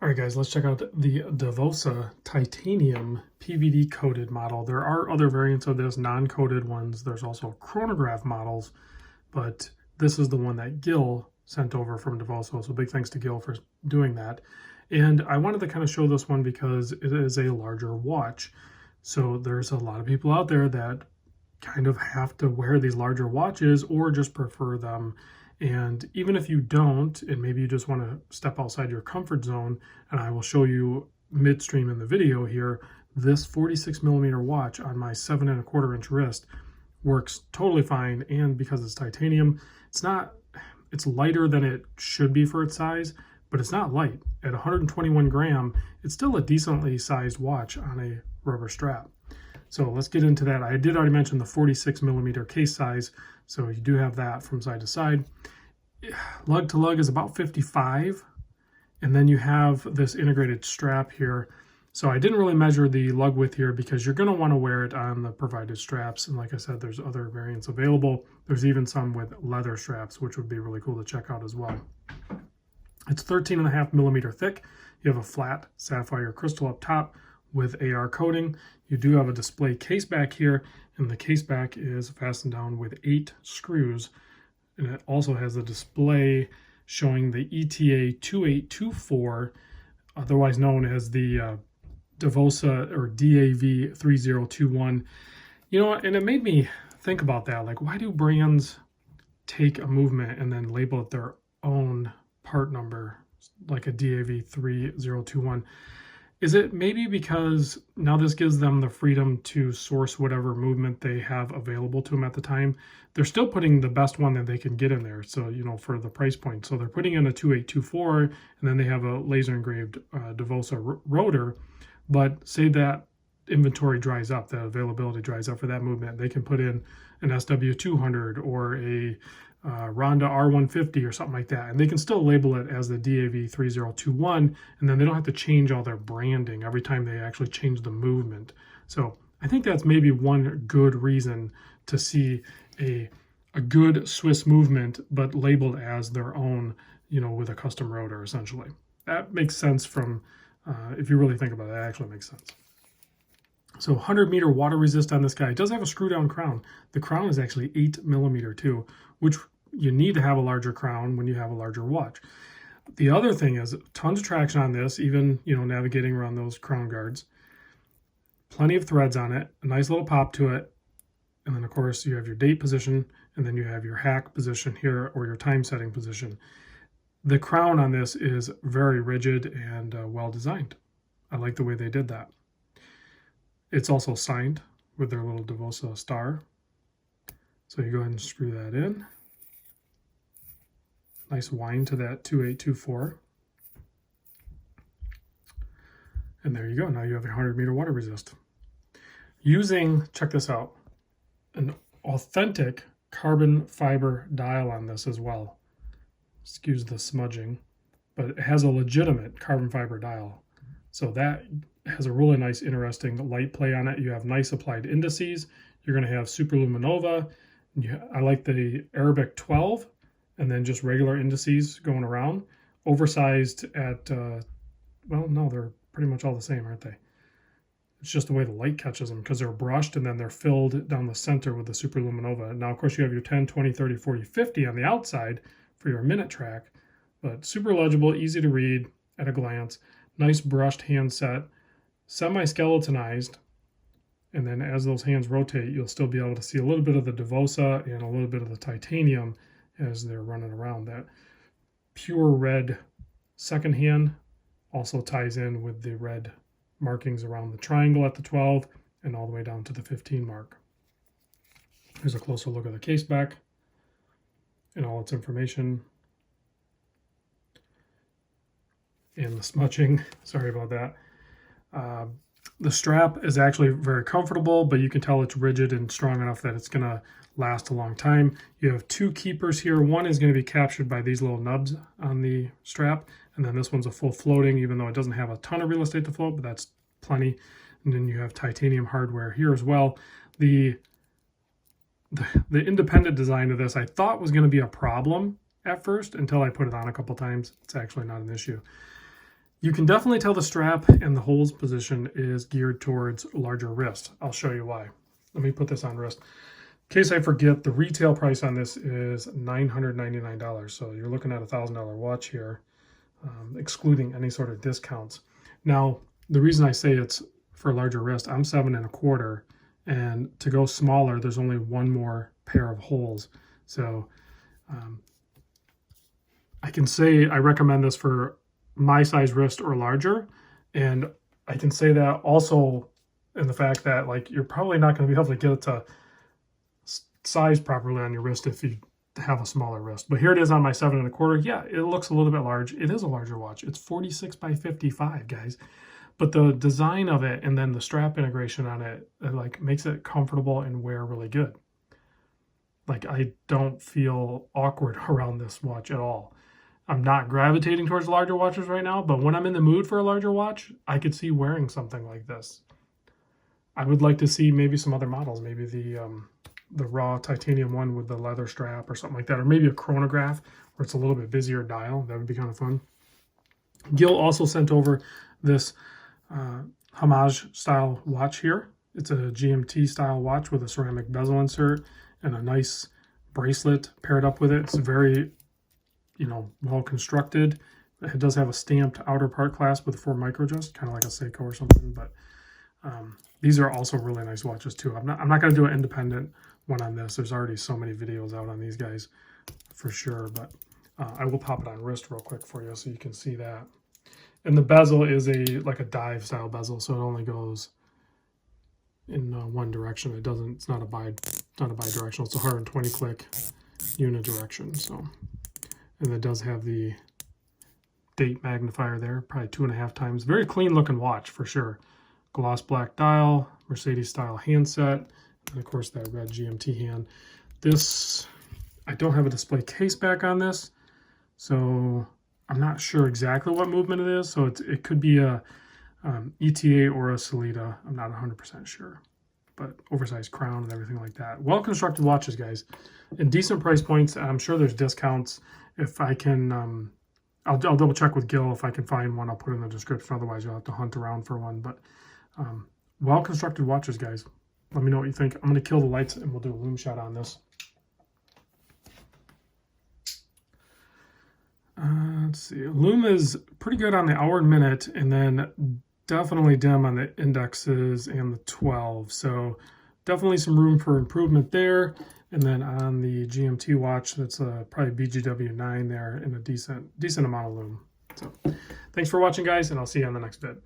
All right, guys, let's check out the Davosa Titanium PVD coated model. There are other variants of this, non-coated ones. There's also chronograph models, but this is the one that Gil sent over from Davosa. So big thanks to Gil for doing that. And I wanted to kind of show this one because it is a larger watch. So there's a lot of people out there that kind of have to wear these larger watches or just prefer them. And even if you don't, and maybe you just want to step outside your comfort zone, and I will show you midstream in the video here, this 46mm watch on my 7¼ inch wrist works totally fine. And because it's titanium, it's lighter than it should be for its size, but it's not light. At 121 gram, it's still a decently sized watch on a rubber strap. So let's get into that. I did already mention the 46mm case size, so you do have that from side to side. Lug to lug is about 55, and then you have this integrated strap here. So I didn't really measure the lug width here because you're going to want to wear it on the provided straps. And like I said, there's other variants available. There's even some with leather straps, which would be really cool to check out as well. It's 13.5mm thick. You have a flat sapphire crystal up top with AR coating. You do have a display case back here, and the case back is fastened down with 8 screws. And it also has a display showing the ETA 2824, otherwise known as the Davosa or DAV 3021. You know, and it made me think about that. Like, why do brands take a movement and then label it their own part number, like a DAV 3021? Is it maybe because now this gives them the freedom to source whatever movement they have available to them at the time? They're still putting the best one that they can get in there, so, you know, for the price point. So they're putting in a 2824, and then they have a laser engraved Davosa rotor. But say that inventory dries up, the availability dries up for that movement, they can put in an SW200 or a Ronda R150 or something like that, and they can still label it as the DAV 3021, and then they don't have to change all their branding every time they actually change the movement. So I think that's maybe one good reason to see a good Swiss movement, but labeled as their own, you know, with a custom rotor essentially. That makes sense from, if you really think about it, that actually makes sense. So 100-meter water resist on this guy. It does have a screw down crown. The crown is actually 8mm too, which you need to have a larger crown when you have a larger watch. The other thing is tons of traction on this, even, you know, navigating around those crown guards. Plenty of threads on it, a nice little pop to it. And then of course you have your date position, and then you have your hack position here, or your time setting position. The crown on this is very rigid and well designed. I like the way they did that. It's also signed with their little Davosa star. So you go ahead and screw that in. Nice wind to that 2824. And there you go. Now you have a 100-meter water resist. Using, check this out, an authentic carbon fiber dial on this as well. Excuse the smudging, but it has a legitimate carbon fiber dial. So that has a really nice, interesting light play on it. You have nice applied indices. You're going to have superluminova. I like the Arabic 12, and then just regular indices going around. Oversized at, well, no, they're pretty much all the same, aren't they? It's just the way the light catches them, because they're brushed and then they're filled down the center with the superluminova. Now, of course, you have your 10, 20, 30, 40, 50 on the outside for your minute track, but super legible, easy to read at a glance. Nice brushed hand set, semi-skeletonized, and then as those hands rotate, you'll still be able to see a little bit of the Davosa and a little bit of the titanium as they're running around. That pure red second hand also ties in with the red markings around the triangle at the 12 and all the way down to the 15 mark. Here's a closer look at the case back and all its information. And the smudging, sorry about that. The strap is actually very comfortable, but you can tell it's rigid and strong enough that it's gonna last a long time. You have 2 keepers here. One is gonna be captured by these little nubs on the strap, and then this one's a full floating, even though it doesn't have a ton of real estate to float, but that's plenty. And then you have titanium hardware here as well. The independent design of this I thought was gonna be a problem at first until I put it on a couple times. It's actually not an issue. You can definitely tell the strap and the holes position is geared towards larger wrist. I'll show you why. Let me put this on wrist. In case I forget, the retail price on this is $999. So you're looking at a $1,000 watch here, excluding any sort of discounts. Now, the reason I say it's for larger wrist, I'm 7 1/4, and to go smaller, there's only one more pair of holes. So I can say I recommend this for my size wrist or larger, and I can say that also in the fact that like you're probably not going to be able to get it to size properly on your wrist if you have a smaller wrist. But here it is on my 7 1/4. Yeah, it looks a little bit large. It is a larger watch. It's 46 by 55, guys. But the design of it and then the strap integration on it, like makes it comfortable and wear really good. Like I don't feel awkward around this watch at all. I'm not gravitating towards larger watches right now, but when I'm in the mood for a larger watch, I could see wearing something like this. I would like to see maybe some other models, maybe the raw titanium one with the leather strap or something like that, or maybe a chronograph where it's a little bit busier dial. That would be kind of fun. Gil also sent over this homage style watch here. It's a GMT style watch with a ceramic bezel insert and a nice bracelet paired up with it. It's very, well constructed. It does have a stamped outer part clasp with 4 micro adjust, kind of like a Seiko or something. But these are also really nice watches too. I'm not going to do an independent one on this. There's already so many videos out on these guys for sure. But I will pop it on wrist real quick for you so you can see that. And the bezel is like a dive style bezel, so it only goes in one direction. It's not a bi-directional. It's a 120 click unidirection. So, and it does have the date magnifier there, probably 2.5 times. Very clean looking watch for sure. Gloss black dial, Mercedes style handset, and of course that red GMT hand. This, I don't have a display case back on this, so I'm not sure exactly what movement it is. So it could be a ETA or a Sellita. I'm not 100% sure, but oversized crown and everything like that. Well constructed watches, guys, and decent price points. I'm sure there's discounts. If I can, I'll double check with Gil if I can find one. I'll put it in the description. Otherwise, you'll have to hunt around for one. But well constructed watches, guys. Let me know what you think. I'm going to kill the lights and we'll do a loom shot on this. Let's see. Loom is pretty good on the hour and minute, and then definitely dim on the indexes and the 12. So definitely some room for improvement there. And then on the GMT watch, that's probably BGW9 there, and a decent amount of loom. So thanks for watching, guys, and I'll see you on the next vid.